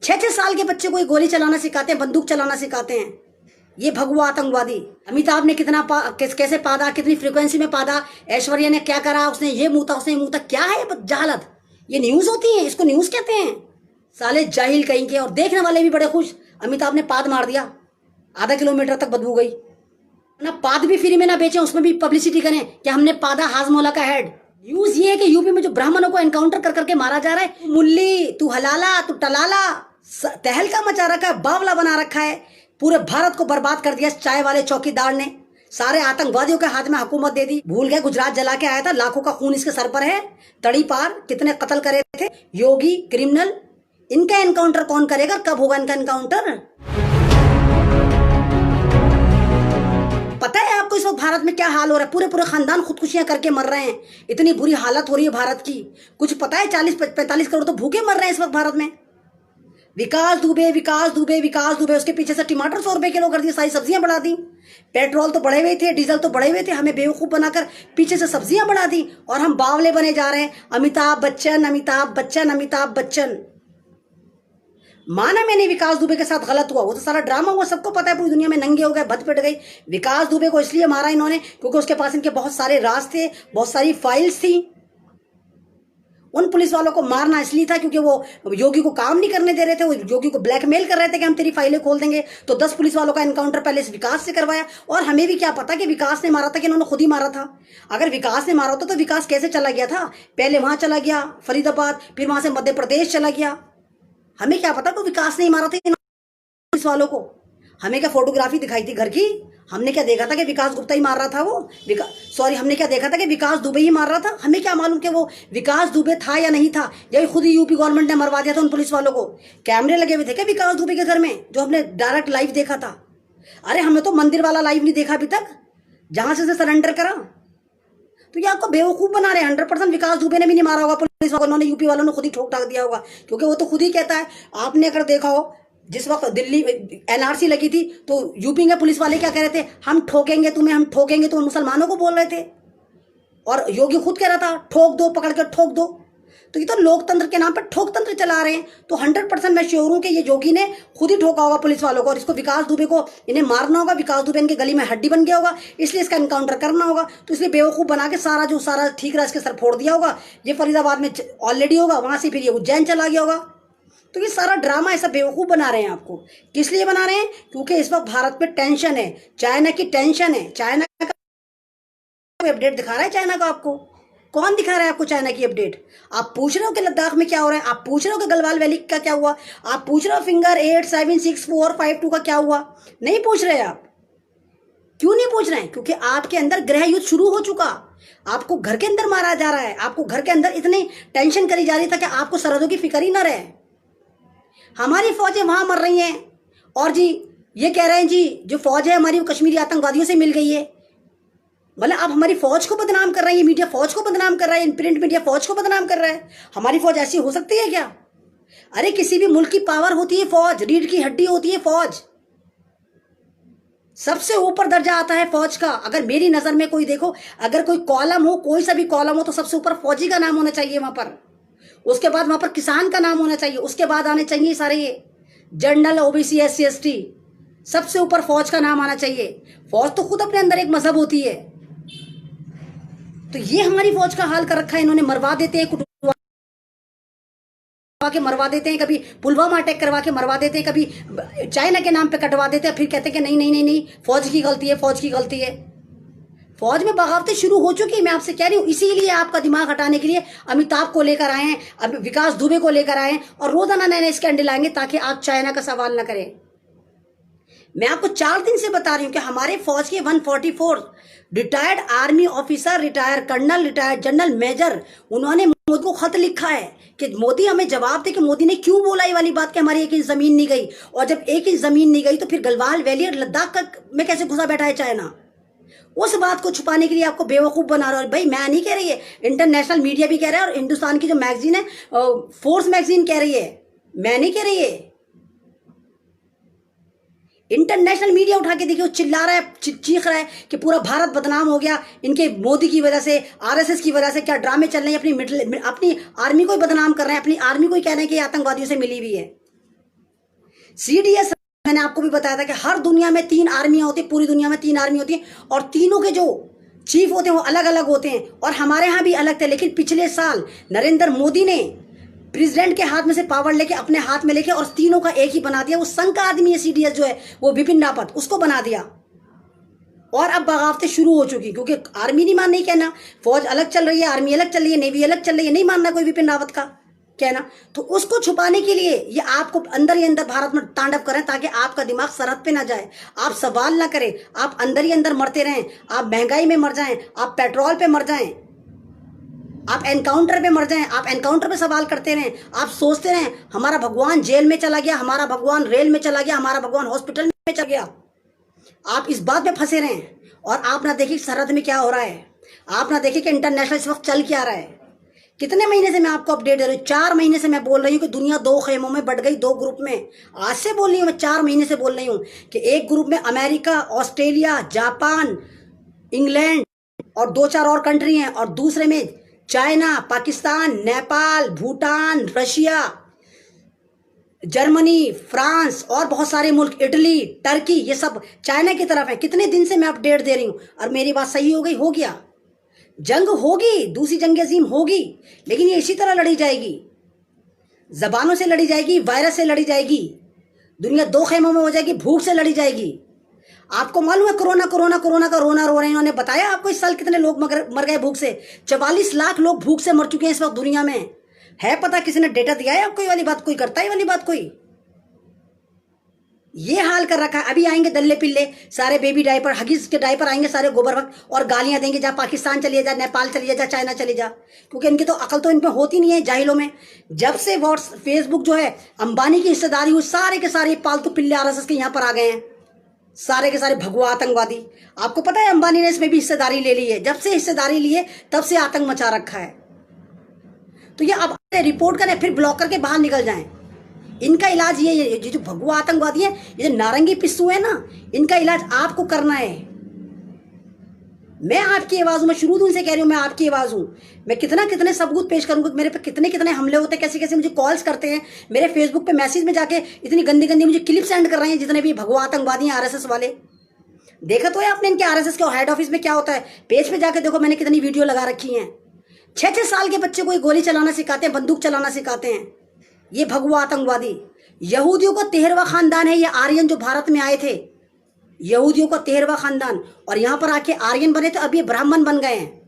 छह साल के बच्चे को ये गोली चलाना सिखाते हैं, बंदूक चलाना सिखाते हैं। ये भगवा आतंकवादी। अमिताभ ने कितना कैसे पादा, कितनी फ्रीक्वेंसी में पादा, ऐश्वर्या ने क्या करा, उसने ये मुँह था, उसने मुँह था, क्या है ये जहालत? ये न्यूज होती है, इसको न्यूज कहते हैं। साले जाहिल कहीं के। और देखने वाले भी बड़े खुश, अमिताभ ने पाद मार दिया, आधा किलोमीटर तक बदबू गई ना। पाद भी फ्री में ना बेचें, उसमें भी पब्लिसिटी करें कि हमने पादा हाजमौला का हेड। न्यूज ये है कि यूपी में जो ब्राह्मणों को एनकाउंटर कर करके मारा जा रहा है, मुल्ली तू हलाला तू टलाला, तहलका मचा रखा है, बावला बना रखा है, पूरे भारत को बर्बाद कर दिया चाय वाले चौकीदार ने। सारे आतंकवादियों के हाथ में हुकूमत दे दी। भूल गए गुजरात जला के आया था, लाखों का खून इसके सर पर है, तड़ी पार कितने कत्ल करे थे। योगी क्रिमिनल, इनका एनकाउंटर कौन करेगा? कब होगा इनका एनकाउंटर? पता है आपको इस वक्त भारत में क्या हाल हो रहा है? पूरे पूरे खानदान खुदकुशियां करके मर रहे हैं। इतनी बुरी हालत हो रही है भारत की। कुछ पता है? 40-45 करोड़ तो भूखे मर रहे हैं इस वक्त भारत में। विकास दुबे, विकास दुबे, विकास दुबे, उसके पीछे से टमाटर 100 रुपए किलो कर दिए, सारी सब्जियां बढ़ा दी। पेट्रोल तो बढ़े हुए थे, डीजल तो बढ़े हुए थे, हमें बेवकूफ बनाकर पीछे से सब्जियां बढ़ा दी और हम बावले बने जा रहे हैं। अमिताभ बच्चन, अमिताभ बच्चन, अमिताभ बच्चन। माना मैंने विकास दुबे के साथ गलत हुआ, वो तो सारा ड्रामा हुआ, सबको पता है, पूरी दुनिया में नंगे हो गए, भद पिट गई। विकास दुबे को इसलिए मारा इन्होंने क्योंकि उसके पास इनके बहुत सारे राज थे, बहुत सारी फाइल्स थी। उन पुलिस वालों को मारना इसलिए था क्योंकि वो योगी को काम नहीं करने दे रहे थे, वो योगी को ब्लैकमेल कर रहे थे कि हम तेरी फाइलें खोल देंगे। तो 10 पुलिस वालों का एनकाउंटर पहले इस विकास से करवाया। और हमें भी क्या पता कि विकास ने मारा था कि इन्होंने खुद ही मारा था। अगर विकास ने मारा होता तो विकास कैसे चला गया था? पहले वहां चला गया फरीदाबाद, फिर वहां से मध्य प्रदेश चला गया। हमें क्या पता कि विकास ने मारा था पुलिस वालों को? हमें क्या फोटोग्राफी दिखाई थी घर की? हमने क्या देखा था कि विकास गुप्ता ही मार रहा था? हमने क्या देखा था कि विकास दुबे ही मार रहा था? हमें क्या मालूम कि वो विकास दुबे था या नहीं था? यही खुद ही यूपी गवर्नमेंट ने मरवा दिया था उन पुलिस वालों को। कैमरे लगे हुए थे क्या विकास दुबे के घर में, जो हमने डायरेक्ट लाइव देखा था? अरे हमने तो मंदिर वाला लाइव नहीं देखा अभी तक, जहां से सरेंडर करा। तो ये आपको बेवकूफ बना रहे हैं। 100% विकास दुबे ने भी नहीं मारा होगा पुलिस वालों ने, यूपी वालों ने खुद ही ठोक ठाक दिया होगा, क्योंकि वो तो खुद ही कहता है। आपने अगर देखा हो, जिस वक्त दिल्ली एनआरसी लगी थी तो यूपी के पुलिस वाले क्या कह रहे थे? हम ठोकेंगे तुम्हें, हम ठोकेंगे। तो मुसलमानों को बोल रहे थे और योगी खुद कह रहा था ठोक दो, पकड़ कर ठोक दो। तो ये तो लोकतंत्र के नाम पर ठोकतंत्र चला रहे हैं। तो 100% मैं श्योर हूं कि ये योगी ने खुद ही ठोका होगा पुलिस वालों को, और इसको विकास दुबे को इन्हें मारना होगा। विकास दुबे इनके गली में हड्डी बन गया होगा, इसलिए इसका एनकाउंटर करना होगा। तो इसलिए बेवकूफ बना के सारा ठीक रहा इसके सर फोड़ दिया होगा। ये फरीदाबाद में ऑलरेडी होगा, वहां से फिर ये उज्जैन चला गया होगा। तो ये सारा ड्रामा ऐसा बेवकूफ बना रहे हैं आपको। किस लिए बना रहे हैं? क्योंकि इस वक्त भारत पे टेंशन है, चाइना की टेंशन है। चाइना का अपडेट दिखा रहा है चाइना को आपको? कौन दिखा रहा है आपको चाइना की अपडेट? आप पूछ रहे हो कि लद्दाख में क्या हो रहा है? आप पूछ रहे हो कि गलवान वैली का क्या हुआ? आप पूछ रहे हो फिंगर 8, 7, 6, 4, 5, 2 का क्या हुआ? नहीं पूछ रहे आप। क्यों नहीं पूछ रहे हैं? क्योंकि आपके अंदर गृह युद्ध शुरू हो चुका। आपको घर के अंदर मारा जा रहा है। आपको घर के अंदर इतनी टेंशन करी जा रही था कि आपको सरहदों की फिक्र ही न रहे। हमारी फौजें वहां मर रही हैं और जी ये कह रहे हैं जी जो फौज है हमारी वो कश्मीरी आतंकवादियों से मिल गई है। मतलब आप हमारी फौज को बदनाम कर रहे हैं, मीडिया फौज को बदनाम कर रहा है, प्रिंट मीडिया फौज को बदनाम कर रहा है। हमारी फौज ऐसी हो सकती है क्या? अरे किसी भी मुल्क की पावर होती है फौज, रीढ़ की हड्डी होती है फौज। सबसे ऊपर दर्जा आता है फौज का। अगर मेरी नजर में कोई देखो, अगर कोई कॉलम हो, कोई सा भी कॉलम हो, तो सबसे ऊपर फौजी का नाम होना चाहिए वहां पर। उसके बाद वहां पर किसान का नाम होना चाहिए। उसके बाद आने चाहिए सारे ये जनरल, ओबीसी, SC, ST। सबसे ऊपर फौज का नाम आना चाहिए। फौज तो खुद अपने अंदर एक मजहब होती है। तो ये हमारी फौज का हाल कर रखा है इन्होंने। मरवा देते हैं, कुटवा के मरवा देते हैं, कभी पुलवामा अटैक करवा के मरवा देते हैं, कभी चाइना के नाम पे कटवा देते हैं, फिर कहते हैं कि नहीं नहीं नहीं नहीं फौज की गलती है, फौज की गलती है। फौज में बगावतें शुरू हो चुकी है, मैं आपसे कह रही हूँ। इसीलिए आपका दिमाग हटाने के लिए अमिताभ को लेकर आए हैं, अब विकास दुबे को लेकर आए हैं, और रोजाना नए नए स्कैंडल आएंगे ताकि आप चाइना का सवाल न करें। मैं आपको 4 दिन से बता रही हूं कि हमारे फौज के 144 retired army officer, retired colonel, retired general, major, उन्होंने मोदी को खत लिखा है कि मोदी हमें जवाब दे कि मोदी ने क्यों बोला ये वाली बात कि हमारी 1 इंच जमीन नहीं गई। और जब 1 इंच जमीन नहीं गई तो फिर गलवान वैली और लद्दाख में कैसे घुसा बैठा है चाइना? उस बात को छुपाने के लिए आपको बेवकूफ बना रहा है। भाई मैं नहीं कह रही है, इंटरनेशनल मीडिया भी कह रहा है, और हिंदुस्तान की जो मैगजीन है फोर्स मैगजीन कह रही है, मैं नहीं कह रही है। इंटरनेशनल मीडिया उठा के देखिए, चिल्ला रहा है, चीख रहा है कि पूरा भारत बदनाम हो गया इनके मोदी की वजह से, RSS की वजह से। क्या ड्रामे चल रहे हैं? अपनी आर्मी को ही बदनाम कर रहे हैं, अपनी आर्मी को ही कह रहे हैं कि आतंकवादियों से मिली हुई है। सीडीएस मैंने आपको भी बताया था कि हर दुनिया में 3 आर्मियां होती, पूरी दुनिया में 3 आर्मी होती है और तीनों के जो चीफ होते हैं वो अलग अलग होते हैं और हमारे यहाँ भी अलग थे। लेकिन पिछले साल नरेंद्र मोदी ने प्रेसिडेंट के हाथ में से पावर लेके अपने हाथ में लेके और तीनों का एक ही बना दिया। वो संघ का आदमी है सीडीएस जो है, वो बिपिन रावत, उसको बना दिया। और अब बगावतें शुरू हो चुकी क्योंकि आर्मी नहीं मान रही कहना, फौज अलग चल रही है, आर्मी अलग चल रही है, नेवी अलग चल रही है, नहीं मानना कोई बिपिन रावत का कहना। तो उसको छुपाने के लिए ये आपको अंदर ही अंदर भारत में तांडव करें ताकि आपका दिमाग सरहद पे ना जाए, आप सवाल ना करें, आप अंदर ही अंदर मरते रहें, आप महंगाई में मर जाएं, आप पेट्रोल पे मर जाएं, आप एनकाउंटर पे मर जाएं, आप एनकाउंटर पे सवाल करते रहें, आप सोचते रहें हमारा भगवान जेल में चला गया, हमारा भगवान रेल में चला गया, हमारा भगवान हॉस्पिटल में चला गया। आप इस बात में फंसे रहें और आप ना देखिए सरहद में क्या हो रहा है, आप ना देखिए कि इंटरनेशनल इस वक्त चल क्या रहा है। कितने महीने से मैं आपको अपडेट दे रही हूँ, 4 महीने से मैं बोल रही हूँ कि दुनिया 2 खेमों में बढ़ गई, 2 ग्रुप में। आज से बोल रही हूँ मैं, 4 महीने से बोल रही हूँ कि एक ग्रुप में अमेरिका, ऑस्ट्रेलिया, जापान, इंग्लैंड और 2-4 और कंट्री हैं और दूसरे में China, Pakistan, Nepal, Bhutan, Russia, Germany, France और बहुत सारे मुल्क, इटली, टर्की, ये सब चाइना की तरफ है। कितने दिन से मैं अपडेट दे रही हूँ और मेरी बात सही हो गई, हो गया। जंग होगी, दूसरी जंग अजीम होगी, लेकिन ये इसी तरह लड़ी जाएगी, जबानों से लड़ी जाएगी, वायरस से लड़ी जाएगी, दुनिया 2 खेमों में हो जाएगी, भूख से लड़ी जाएगी। आपको मालूम है कोरोना कोरोना कोरोना का रोना रो रहे हैं। इन्होंने बताया आपको इस साल कितने लोग मर गए भूख से? 44 लाख लोग भूख से मर चुके हैं इस वक्त दुनिया में। है पता, किसी ने डेटा दिया है आपको? ये वाली बात कोई करता है? ये वाली बात कोई? ये हाल कर रखा है। अभी आएंगे दल्ले पिल्ले, सारे बेबी डायपर, हगीज के डायपर आएंगे सारे गोबर वक्त और गालियां देंगे, जा पाकिस्तान चलिए जा, नेपाल चलिए जा, चाइना चले जा, क्योंकि इनकी तो अकल तो इन पे होती नहीं है, जाहिलों में। जब से फेसबुक जो है अंबानी की हिस्सेदारी हुई, सारे के सारे पालतू पिल्ले आरएसएस के यहाँ पर आ गए हैं, सारे के सारे भगवा आतंकवादी। आपको पता है अंबानी ने इसमें भी हिस्सेदारी ले ली है। जब से हिस्सेदारी ली है तब से आतंक मचा रखा है। तो ये अब रिपोर्ट करें फिर ब्लॉक करके बाहर निकल जाएं। इनका इलाज ये जो भगवा आतंकवादी है, ये जो नारंगी पिस्सू है ना, इनका इलाज आपको करना है। मैं आपकी आवाज हूं, मैं शुरू से कह रही हूं, मैं आपकी आवाज हूं। मैं कितने सबूत पेश करूंगा, मेरे पे कितने हमले होते हैं, कैसे कैसे मुझे कॉल्स करते हैं, मेरे फेसबुक पे मैसेज में जाके इतनी गंदी गंदी मुझे क्लिप सेंड कर रहे हैं जितने भी भगवा आतंकवादी हैं, आरएसएस वाले। देखा तो है आपने इनके आरएसएस के हेड ऑफिस में क्या होता है? पेज पे जाके देखो, मैंने कितनी वीडियो लगा रखी है। 6-6 साल के बच्चे को ये गोली चलाना सिखाते हैं, बंदूक चलाना सिखाते हैं, ये भगवा आतंकवादी। यहूदियों का 13वां खानदान है ये आर्यन जो भारत में आए थे, यहूदियों का 13वां खानदान, और यहां पर आके आर्यन बने तो अब ये ब्राह्मण बन गए हैं।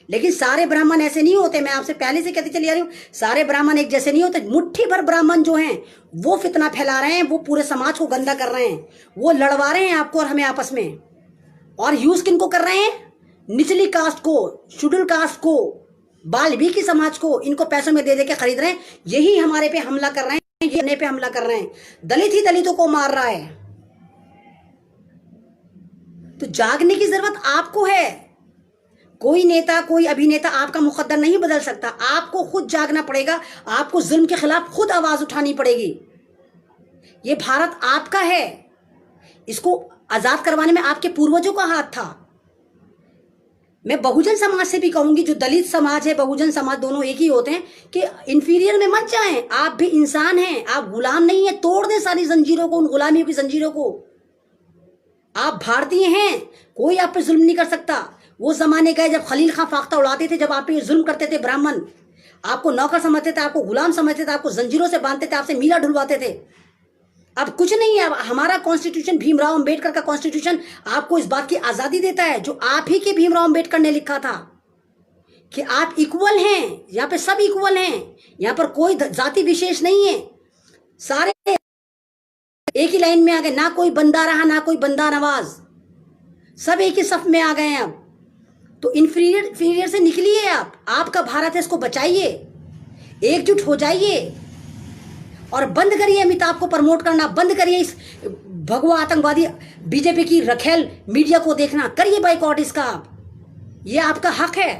लेकिन सारे ब्राह्मण ऐसे नहीं होते, मैं आपसे पहले से कहती चली आ रही हूं, सारे ब्राह्मण एक जैसे नहीं होते। मुट्ठी भर ब्राह्मण जो हैं वो फितना फैला रहे हैं, वो पूरे समाज को गंदा कर रहे हैं, वो लड़वा रहे हैं आपको और हमें आपस में। और यूज किनको कर रहे हैं? निचली कास्ट को, शेड्यूल कास्ट को, बाल्मीकि समाज को, इनको पैसों में दे दे के खरीद रहे हैं। यही हमारे पे हमला कर रहे हैं, ये अपने पे हमला कर रहे हैं। दलित ही दलितों को मार रहा है। तो जागने की जरूरत आपको है। कोई नेता, कोई अभिनेता आपका मुकद्दर नहीं बदल सकता। आपको खुद जागना पड़ेगा, आपको जुल्म के खिलाफ खुद आवाज उठानी पड़ेगी। ये भारत आपका है, इसको आजाद करवाने में आपके पूर्वजों का हाथ था। मैं बहुजन समाज से भी कहूंगी, जो दलित समाज है, बहुजन समाज, दोनों एक ही होते हैं, कि इंफीरियर में मत जाएं। आप भी इंसान हैं, आप गुलाम नहीं है। तोड़ दें सारी जंजीरों को, उन गुलामियों की जंजीरों को। आप भारतीय हैं, कोई आप पे जुल्म नहीं कर सकता। वो जमाने गए जब खलील खां फाख्ता उड़ाते थे, जब आप पे जुल्म करते थे ब्राह्मण, आपको नौकर समझते थे, आपको गुलाम समझते थे, आपको जंजीरों से बांधते थे, आपसे मीला ढुलवाते थे। अब कुछ नहीं है। अब हमारा कॉन्स्टिट्यूशन, भीमराव अंबेडकर का कॉन्स्टिट्यूशन आपको इस बात की आजादी देता है, जो आप ही के भीमराव अंबेडकर ने लिखा था, कि आप इक्वल हैं। यहाँ पे सब इक्वल हैं, यहाँ पर कोई जाति विशेष नहीं है। सारे एक ही लाइन में आ गए, ना कोई बंदा रहा, ना कोई बंदा नवाज, सब एक ही सफ में आ गए हैं। अब तो इंफीरियर से निकलिए आप। आपका भारत है, इसको बचाइए, एकजुट हो जाइए और बंद करिए अमिताभ को प्रमोट करना, बंद करिए इस भगवा आतंकवादी बीजेपी की रखेल मीडिया को देखना, करिए बाइकआउट इसका। आप, ये आपका हक है।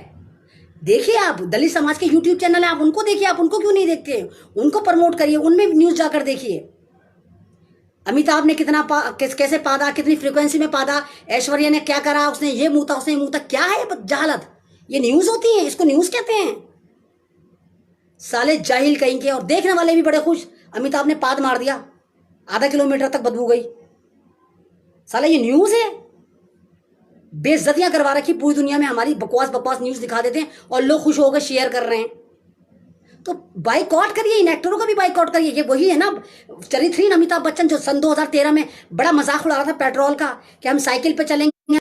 देखिए, आप दलित समाज के यूट्यूब चैनल है, आप उनको देखिए। आप उनको क्यों नहीं देखते? उनको प्रमोट करिए, उनमें न्यूज जाकर देखिए। अमिताभ ने कितना कैसे पादा, कितनी फ्रीक्वेंसी में पादा, ऐश्वर्या ने क्या करा, उसने ये मुंह था, उसने मुंह था। क्या है जहालत? ये न्यूज होती है, इसको न्यूज कहते हैं। साले जाहिल कहीं के। और देखने वाले भी बड़े खुश, अमिताभ ने पाद मार दिया। आधा किलोमीटर तक बदबू गई। साला ये न्यूज है। बेइज्जतियां करवा रखी पूरी दुनिया में, हमारी बकवास बकवास न्यूज दिखा देते हैं और लोग खुश होकर शेयर कर रहे हैं। तो बाइकआउट करिए, इन एक्टरों का भी बाइकआउट करिए। ये वही है ना चरित्रहीन अमिताभ बच्चन जो सन 2013 में बड़ा मजाक उड़ा रहा था पेट्रोल का कि हम साइकिल पे चलेंगे,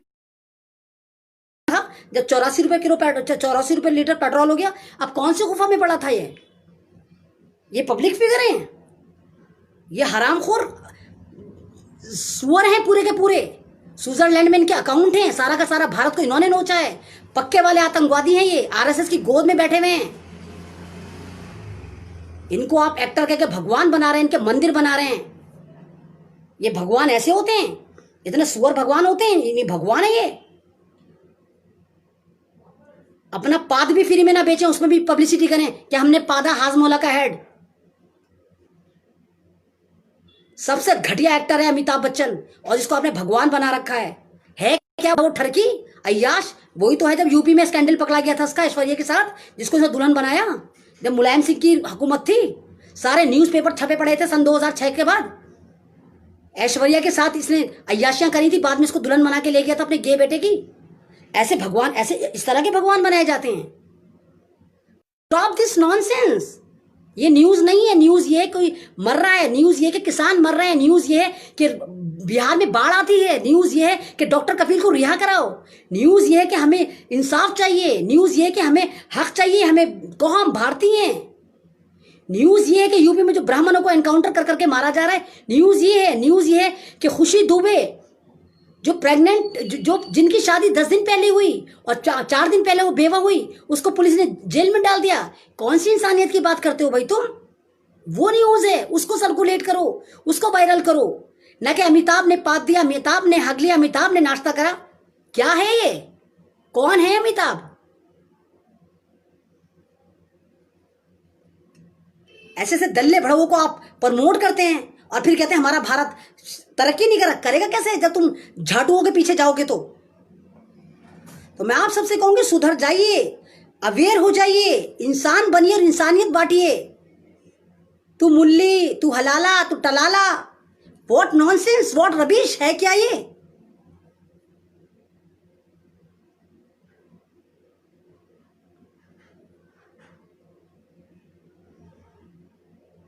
जब 84 रुपए किलो 84 रुपए लीटर पेट्रोल हो गया। अब कौन से गुफा में पड़ा था ये पब्लिक फिगर हैं, ये हरामखोर सुअर हैं पूरे के पूरे। स्विट्जरलैंड में इनके अकाउंट हैं, सारा का सारा भारत को इन्होंने नोचा है। पक्के वाले आतंकवादी हैं ये, आरएसएस की गोद में बैठे हुए हैं। इनको आप एक्टर कह के भगवान बना रहे हैं, इनके मंदिर बना रहे हैं। ये भगवान ऐसे होते हैं, इतने सुअर भगवान होते हैं, ये भगवान है ये। अपना पाद भी फ्री में ना बेचें, उसमें भी पब्लिसिटी करें कि हमने पादा हाजमोला का हेड। सबसे घटिया एक्टर है अमिताभ बच्चन और जिसको आपने भगवान बना रखा है क्या वो ठरकी अय्याश? वही तो है जब यूपी में स्कैंडल पकड़ा गया था उसका ऐश्वर्या के साथ, जिसको उसने दुल्हन बनाया। जब मुलायम सिंह की हुकूमत थी, सारे न्यूज़पेपर छपे पड़े थे सन 2006 के बाद। ऐश्वर्या के साथ इसने अय्याशियां करी थी, बाद में इसको दुल्हन बना के ले गया था अपने गे बेटे की। ऐसे भगवान, ऐसे इस तरह के भगवान बनाए जाते हैं। Stop this nonsense. ये न्यूज नहीं है, न्यूज ये कोई मर रहा है, न्यूज ये कि किसान मर रहे हैं, न्यूज ये कि बिहार में बाढ़ आती है, न्यूज ये है कि डॉक्टर कपिल को रिहा कराओ, न्यूज ये है कि हमें इंसाफ चाहिए, न्यूज ये है कि हमें हक चाहिए, हमें को हम भारतीय हैं। न्यूज ये है कि यूपी में जो ब्राह्मणों को एनकाउंटर कर करके मारा जा रहा है, न्यूज ये है। न्यूज ये है कि खुशी दुबे जो प्रेग्नेंट, जो जिनकी शादी 10 दिन पहले हुई और 4 दिन पहले वो बेवा हुई, उसको पुलिस ने जेल में डाल दिया। कौन सी इंसानियत की बात करते हो भाई तुम? वो न्यूज है, उसको सर्कुलेट करो, उसको वायरल करो, ना कि अमिताभ ने पाद दिया, अमिताभ ने हग लिया, अमिताभ ने नाश्ता करा। क्या है ये? कौन है अमिताभ? ऐसे ऐसे दल्ले भड़वों को आप प्रमोट करते हैं और फिर कहते हैं हमारा भारत तरक्की नहीं करेगा। कैसे जब तुम झाटुओं के पीछे जाओगे? तो मैं आप सबसे कहूंगी सुधर जाइए, अवेयर हो जाइए, इंसान बनिए और इंसानियत बांटिए। तू मुल्ली, तू हलाला, तू टलाला, व्हाट नॉनसेंस, व्हाट रबिश है क्या ये?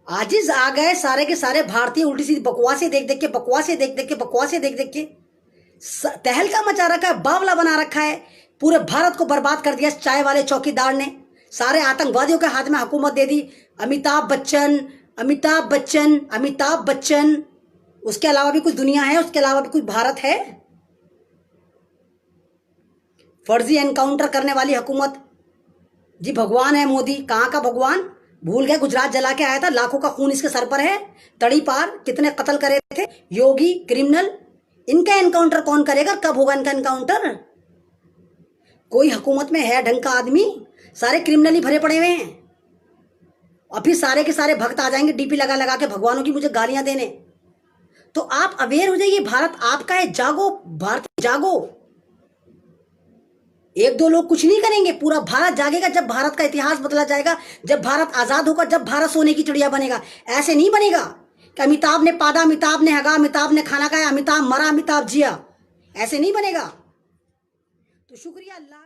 आजिज आ गए सारे के सारे भारतीय, उल्टी सीधी बकवासें देख देख के, बकवासें देख देख के, बकवासें देख देख के तहलका मचा रखा है, बावला बना रखा है। पूरे भारत को बर्बाद कर दिया चाय वाले चौकीदार ने। सारे आतंकवादियों के हाथ में हुकूमत दे दी। अमिताभ बच्चन, अमिताभ बच्चन, अमिताभ बच्चन। उसके अलावा भी कुछ दुनिया है, उसके अलावा भी कुछ भारत है। फर्जी एनकाउंटर करने वाली हुकूमत। जी भगवान है मोदी, कहाँ का भगवान? भूल गए गुजरात जला के आया था, लाखों का खून इसके सर पर है, तड़ी पार कितने कत्ल करे थे। योगी क्रिमिनल, इनका एनकाउंटर कौन करेगा? कब होगा इनका एनकाउंटर? कोई हुकूमत में है ढंग का आदमी? सारे क्रिमिनल ही भरे पड़े हुए हैं। और फिर सारे के सारे भक्त आ जाएंगे डीपी लगा लगा के भगवानों की मुझे गालियां देने। तो आप अवेयर हो जाइए, भारत आपका है, जागो भारत जागो। एक दो लोग कुछ नहीं करेंगे, पूरा भारत जागेगा जब भारत का इतिहास बदला जाएगा, जब भारत आजाद होगा, जब भारत सोने की चिड़िया बनेगा। ऐसे नहीं बनेगा कि अमिताभ ने पादा, अमिताभ ने हगा, अमिताभ ने खाना खाया, अमिताभ मरा, अमिताभ जिया। ऐसे नहीं बनेगा। तो शुक्रिया, अल्लाह।